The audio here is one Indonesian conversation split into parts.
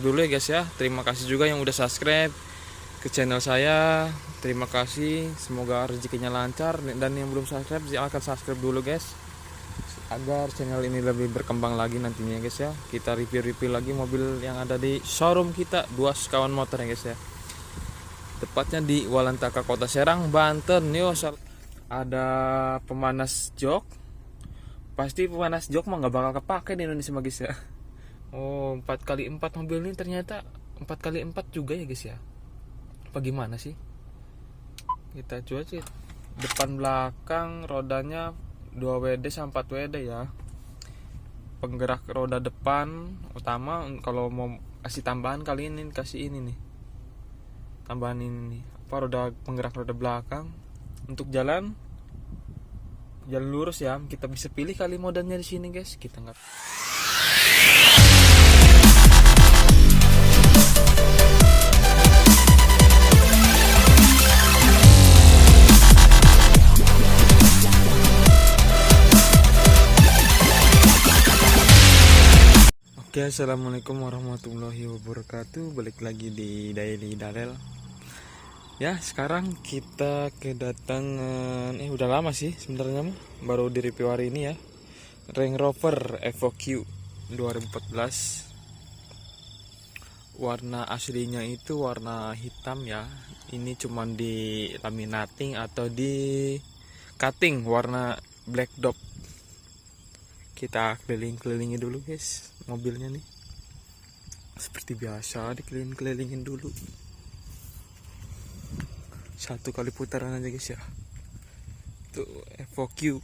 dulu ya guys ya. Terima kasih juga yang udah subscribe ke channel saya. Terima kasih, semoga rezekinya lancar. Dan yang belum subscribe silahkan subscribe dulu guys, agar channel ini lebih berkembang lagi nantinya guys ya. Kita review-review lagi mobil yang ada di showroom kita, Dua Sekawan Motor ya guys ya. Tepatnya di Walantaka, Kota Serang, Banten. Yo, ada pemanas jok. Pasti pemanas jok mah nggak bakal kepake di Indonesia guys ya. Oh, 4x4 mobil ini ternyata 4x4 juga ya guys ya. Apa gimana sih? Kita coba sih. Depan belakang rodanya 2WD sama 4WD ya. Penggerak roda depan utama, kalau mau kasih tambahan kali ini kasih ini nih. Tambahan ini nih. Apa roda penggerak roda belakang. Untuk jalan lurus ya. Kita bisa pilih kali modenya di sini guys. Kita nggak. Oke, assalamualaikum warahmatullahi wabarakatuh. Balik lagi di Daily Dalel. Ya, sekarang kita kedatangan udah lama sih sebenarnya, baru di review hari ini ya. Range Rover Evoque 2014. Warna aslinya itu warna hitam ya. Ini cuman di laminating atau di cutting warna black dop. Kita keliling-kelilingin dulu guys mobilnya nih. Seperti biasa dikeliling-kelilingin dulu. Satu kali putaran aja guys ya. Tuh Evoque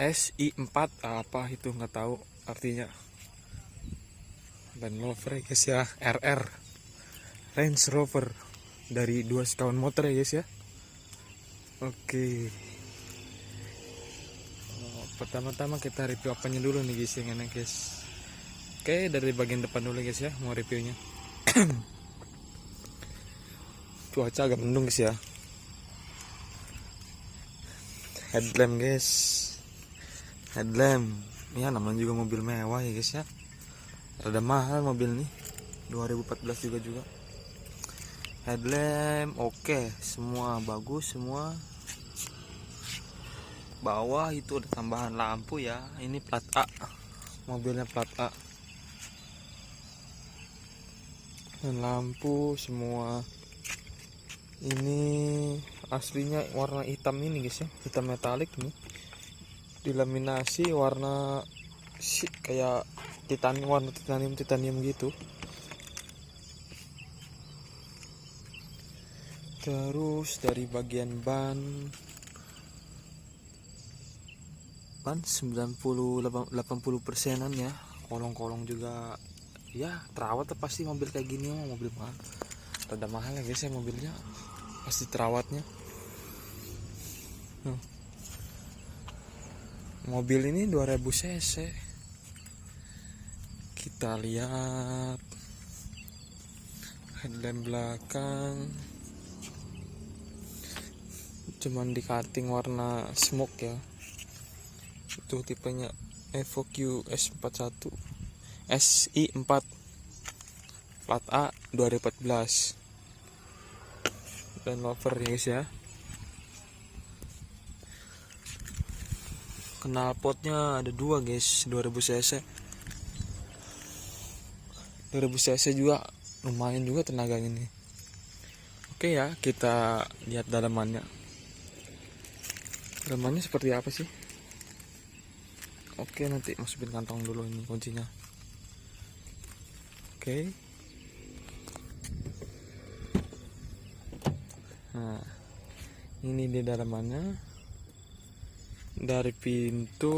SI4 apa itu nggak tahu artinya. Dan Rover ya guys ya, RR Range Rover dari Dua Sekawan Motor ya guys ya. Oke. Pertama-tama kita review apanya dulu nih guys yang enak guys. Oke, dari bagian depan dulu guys ya mau reviewnya. Cuaca agak mendung guys ya. Headlamp guys. Headlamp. Ya namanya juga mobil mewah ya guys ya. Rada mahal mobil nih. 2014 juga. Headlamp oke, semua bagus semua. Bawah itu ada tambahan lampu ya. Ini plat A. Mobilnya plat A. Dan lampu semua. Ini aslinya warna hitam ini guys ya. Hitam metalik nih. Dilaminasi warna kayak titanium, warna titanium gitu. Terus dari bagian ban 90-80%an ya. Kolong-kolong juga ya terawat pasti mobil kayak gini mah, mobil mahal. Rada mahal ya guys ya mobilnya. Pasti terawatnya. Mobil ini 2000 cc. Kita lihat headlamp belakang cuman di cutting warna smoke ya. Itu tipenya Evoque S41 SI4 plat A 2014 dan Rover ya guys ya. Knalpotnya ada dua guys, 2000 cc. 2000 cc juga lumayan juga tenaganya nih. Oke ya, kita lihat dalamannya. Dalamannya seperti apa sih? Oke, nanti masukin kantong dulu ini kuncinya. Oke. Nah, ini di dalamannya. Dari pintu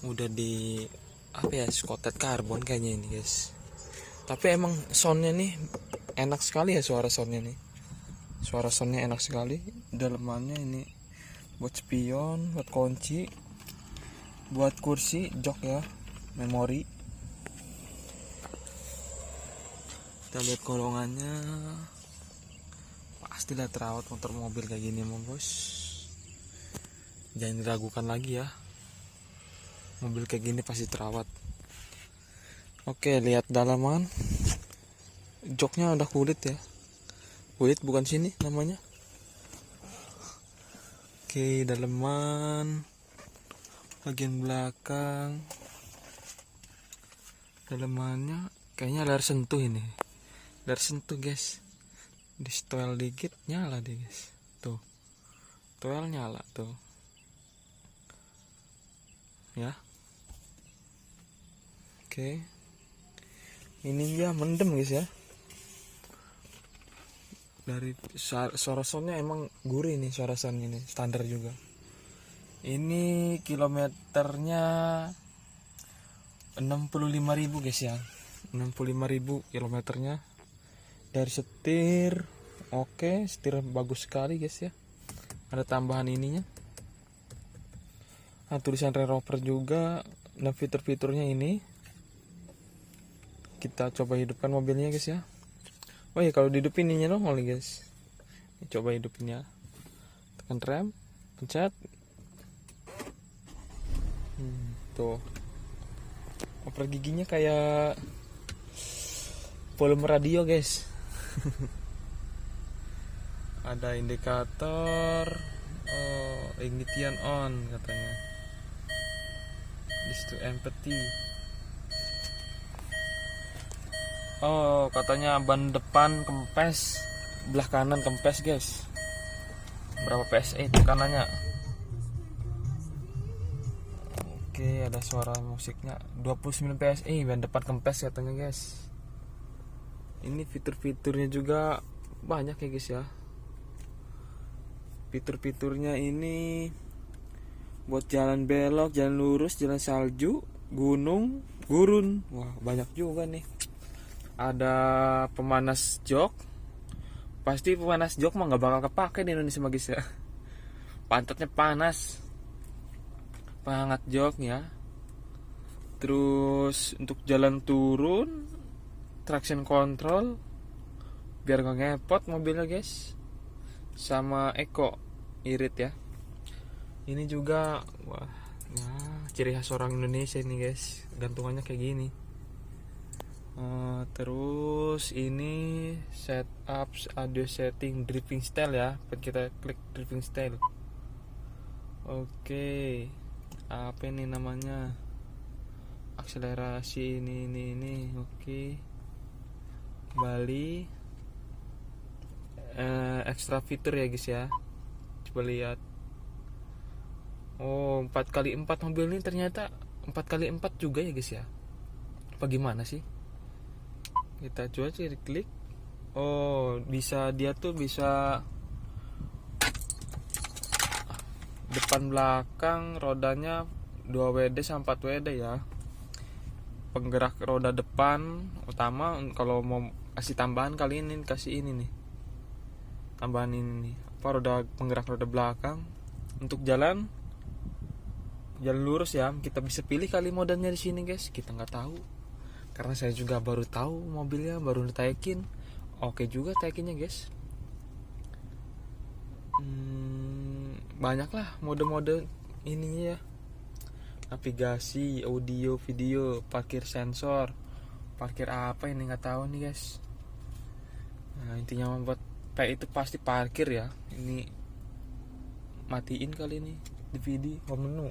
udah di apa ya, skotet karbon kayaknya ini guys. Tapi emang soundnya nih enak sekali ya, suara soundnya nih. Suara soundnya enak sekali. Dalamannya ini buat spion, buat kunci, buat kursi, jok ya, memori. Kita lihat kolongannya. Pastilah terawat motor mobil kayak gini mah bos. Jangan diragukan lagi ya. Mobil kayak gini pasti terawat. Oke, lihat dalaman. Joknya udah kulit ya. Kulit bukan sini namanya. Oke, dalaman. Bagian belakang. Dalamannya kayaknya layar sentuh ini. Layar sentuh, guys. Di setel dikit nyala deh, guys. Tuh. Toel nyala tuh. Ya. Oke. Ini dia mendem, guys ya. Dari suara soundnya emang gurih nih, suara sound ini standar juga. Ini kilometernya 65.000 guys ya. 65.000 kilometernya. Dari setir, oke, setir bagus sekali guys ya. Ada tambahan ininya. Nah, tulisan Range Rover juga. Nah, fitur-fiturnya ini. Kita coba hidupkan mobilnya guys ya. Oh iya, kalau dihidupin ininya nongol nih guys. Coba hidupin ya. Tekan rem, pencet. Tuh. Oper giginya kayak volume radio guys. Ada indikator. Oh, ignition on katanya. This to empty. Oh, katanya ban depan kempes, belah kanan kempes guys. Berapa PSI tekanannya? Oke, ada suara musiknya. 29 PSI, ban depan kempes katanya guys. Ini fitur-fiturnya juga banyak ya guys ya. Fitur-fiturnya ini buat jalan belok, jalan lurus, jalan salju, gunung, gurun. Wah, banyak juga nih. Ada pemanas jok. Pasti pemanas jok mah nggak bakal kepake di Indonesia guys ya. Pantatnya panas. Penghangat jok ya. Terus untuk jalan turun, traction control biar nggak ngepot mobilnya guys. Sama eco irit ya. Ini juga wah, ya, ciri khas orang Indonesia ini guys. Gantungannya kayak gini. Terus ini setup audio setting driving style ya. Kita klik driving style. Oke. Apa ini namanya? Akselerasi ini. Oke. Kembali. Extra fitur ya guys ya. Coba lihat. Oh, 4x4 mobil ini ternyata 4x4 juga ya guys ya. Apa gimana sih? Kita coba klik. Oh, bisa dia tuh bisa depan belakang rodanya 2WD sampai 4WD ya. Penggerak roda depan utama. Kalau mau kasih tambahan kali ini kasih ini nih. Tambahan ini nih. Apa roda penggerak roda belakang. Untuk jalan lurus ya. Kita bisa pilih kali modenya di sini guys. Kita nggak tahu. Karena saya juga baru tahu mobilnya, baru ditaikin. Oke juga taikinnya guys. Banyak lah mode-mode ininya ya. Navigasi, audio, video, parkir sensor, parkir apa ini nggak tahu nih guys. Nah, intinya membuat itu pasti parkir ya. Ini matiin kali ini DVD home menu.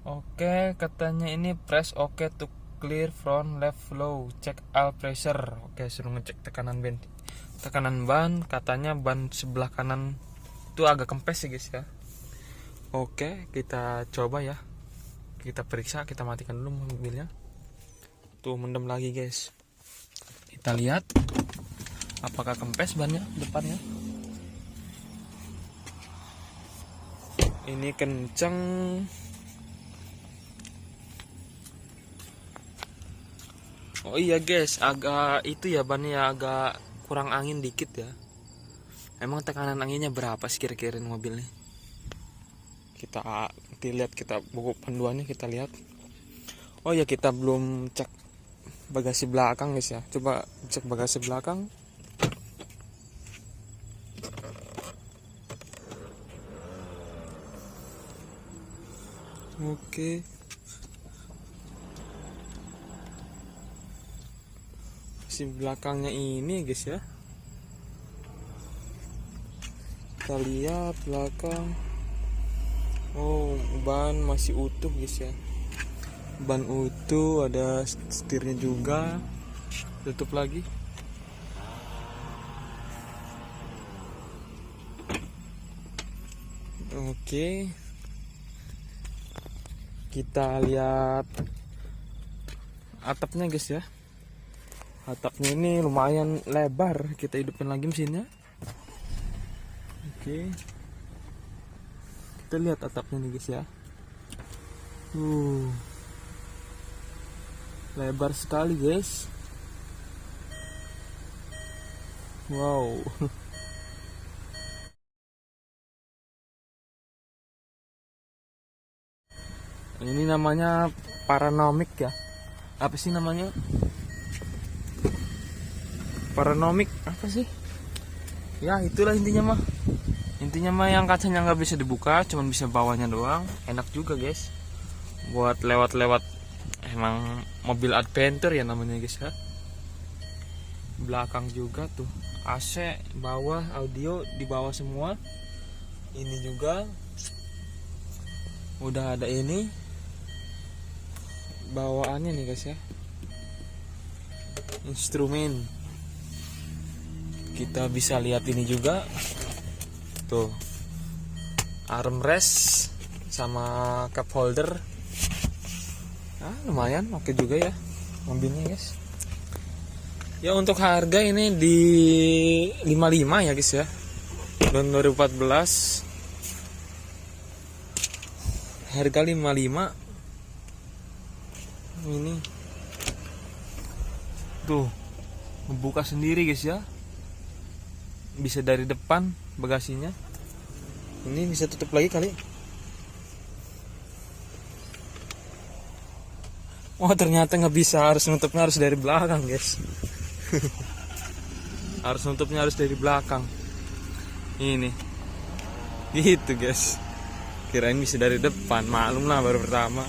Oke, katanya ini press OK to clear front left flow, check all pressure. Oke, suruh ngecek tekanan ban. Katanya ban sebelah kanan itu agak kempes ya guys ya. Oke, kita coba ya. Kita periksa, kita matikan dulu mobilnya. Tuh mendem lagi guys. Kita lihat apakah kempes bannya depannya. Ini kenceng. Oh iya guys, agak itu ya bannya agak kurang angin dikit ya. Emang tekanan anginnya berapa sih kira-kira mobil nih? Kita lihat, kita buku panduannya kita lihat. Oh ya, kita belum cek bagasi belakang guys ya. Coba cek bagasi belakang. Oke. sisi belakangnya ini guys ya. Kita lihat belakang. Oh, ban masih utuh guys ya. Ban utuh, ada setirnya juga. Tutup lagi. Oke. Kita lihat atapnya guys ya. Atapnya ini lumayan lebar. Kita hidupin lagi mesinnya. Oke. Kita lihat atapnya nih guys ya. Lebar sekali guys. Wow. Ini namanya Paranomic ya. Apa sih namanya? Paranomic apa sih? Ya itulah intinya mah. Intinya mah yang kacanya nggak bisa dibuka, cuman bisa bawahnya doang. Enak juga guys. Buat lewat-lewat, emang mobil adventure ya namanya guys ya. Belakang juga tuh AC, bawah audio di bawah semua. Ini juga udah ada ini bawaannya nih guys ya. Instrumen. Kita bisa lihat ini juga. Tuh. Armrest sama cup holder. Lumayan oke juga ya mobilnya guys. Ya untuk harga ini di 55 ya guys ya. Tahun 2014. Harga 55. Ini. Tuh. Membuka sendiri guys ya. Bisa dari depan bagasinya. Ini bisa tutup lagi kali. Oh ternyata nggak bisa, harus nutupnya harus dari belakang guys. Harus nutupnya harus dari belakang. Ini gitu guys. Kirain bisa dari depan, maklum lah baru pertama.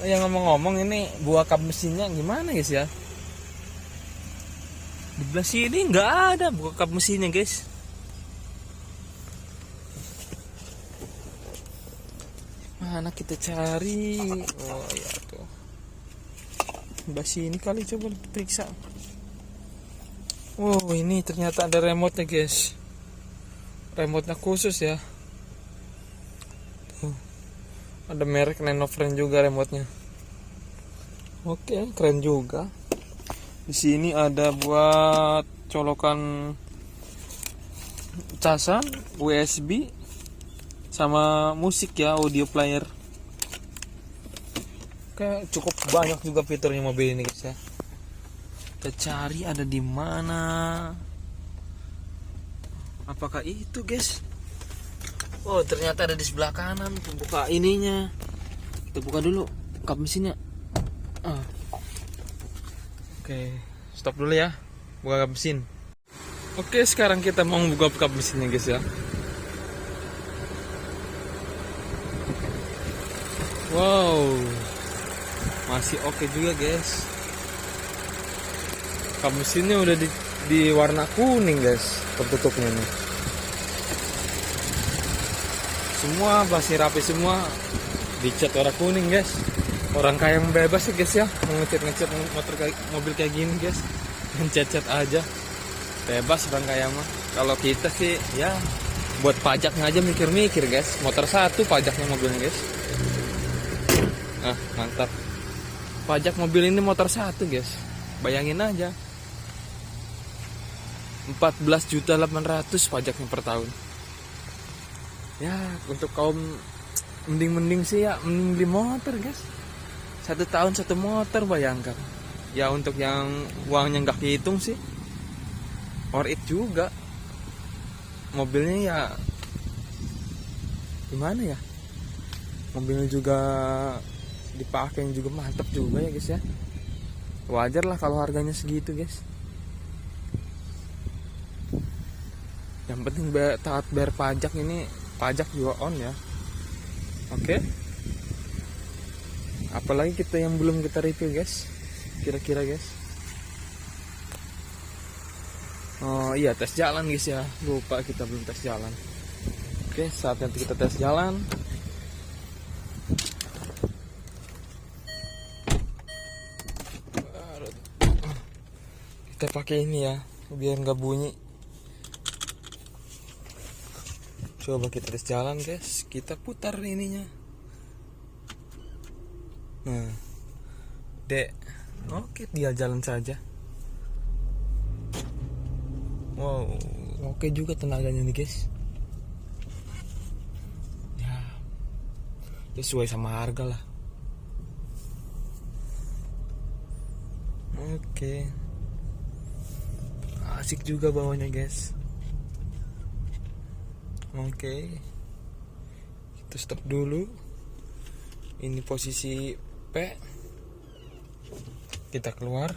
Yang ngomong-ngomong ini buah kap mesinnya gimana guys ya? Di belah sini nggak ada buka kap mesinnya guys. Mana kita cari? Oh ya tuh. Belah sini kali, coba diperiksa. Oh ini ternyata ada remote-nya guys. Remote-nya khusus ya. Tuh. Ada merek Nanofriend juga remote-nya. Oke, keren juga. Di sini ada buat colokan casan, USB, sama musik ya, audio player. Oke, cukup banyak juga fiturnya mobil ini guys ya. Kita cari ada di mana. Apakah itu guys? Oh ternyata ada di sebelah kanan. Buka ininya. Kita buka dulu kap mesinnya. Oke, stop dulu ya. Buka kap mesin. Oke, sekarang kita mau buka kap mesinnya guys ya. Wow. Masih oke juga guys. Kap mesinnya udah di warna kuning guys, tertutupnya nih. Semua masih rapi semua. Dicat warna kuning guys. Orang kaya yang bebas sih guys ya, mau ngecat mobil kayak gini guys, ngecat aja bebas orang kaya mah. Kalau kita sih ya buat pajaknya aja mikir-mikir guys. Motor satu pajaknya mobilnya guys. Mantap. Pajak mobil ini motor satu guys. Bayangin aja. 14.800.000 pajaknya per tahun. Ya untuk kaum mending sih ya, mending beli motor guys. 1 tahun 1 motor bayangkan. Ya untuk yang uangnya nggak kehitung sih, worth it juga. Mobilnya ya gimana ya, mobilnya juga dipakai juga mantap juga ya guys ya. Wajar lah kalau harganya segitu guys. Yang penting taat bayar pajak, ini pajak juga on ya. Oke. Apalagi kita yang belum kita review guys, kira-kira guys. Oh iya, tes jalan guys ya, lupa kita belum tes jalan. Oke, saatnya kita tes jalan. Kita pakai ini ya, biar nggak bunyi. Coba kita tes jalan guys, kita putar ininya. Nah, dek, oke dia jalan saja. Wow, oke juga tenaganya nih guys. Ya, sesuai sama harga lah. Oke, asik juga bawanya guys. Oke, kita stop dulu. Ini posisi P. Kita keluar.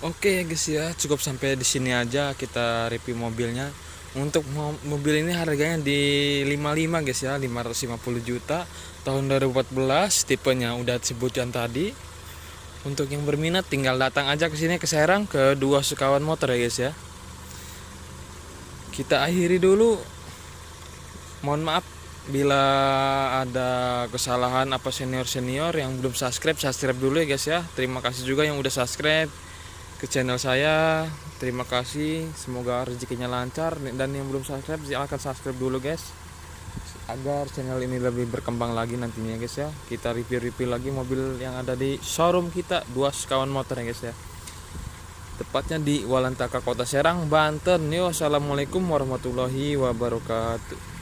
Oke guys ya, cukup sampai di sini aja kita review mobilnya. Untuk mobil ini harganya di 55 guys ya, 550 juta tahun 2014, tipenya udah disebutkan tadi. Untuk yang berminat tinggal datang aja ke sini ke Serang ke Dua Sekawan Motor ya guys ya. Kita akhiri dulu. Mohon maaf bila ada kesalahan apa senior-senior yang belum subscribe dulu ya guys ya. Terima kasih juga yang udah subscribe ke channel saya. Terima kasih, semoga rezekinya lancar. Dan yang belum subscribe silahkan subscribe dulu guys, agar channel ini lebih berkembang lagi nantinya guys ya. Kita review-review lagi mobil yang ada di showroom kita Dua Sekawan Motor ya guys ya, tepatnya di Walantaka Kota Serang, Banten. Yo, assalamualaikum warahmatullahi wabarakatuh.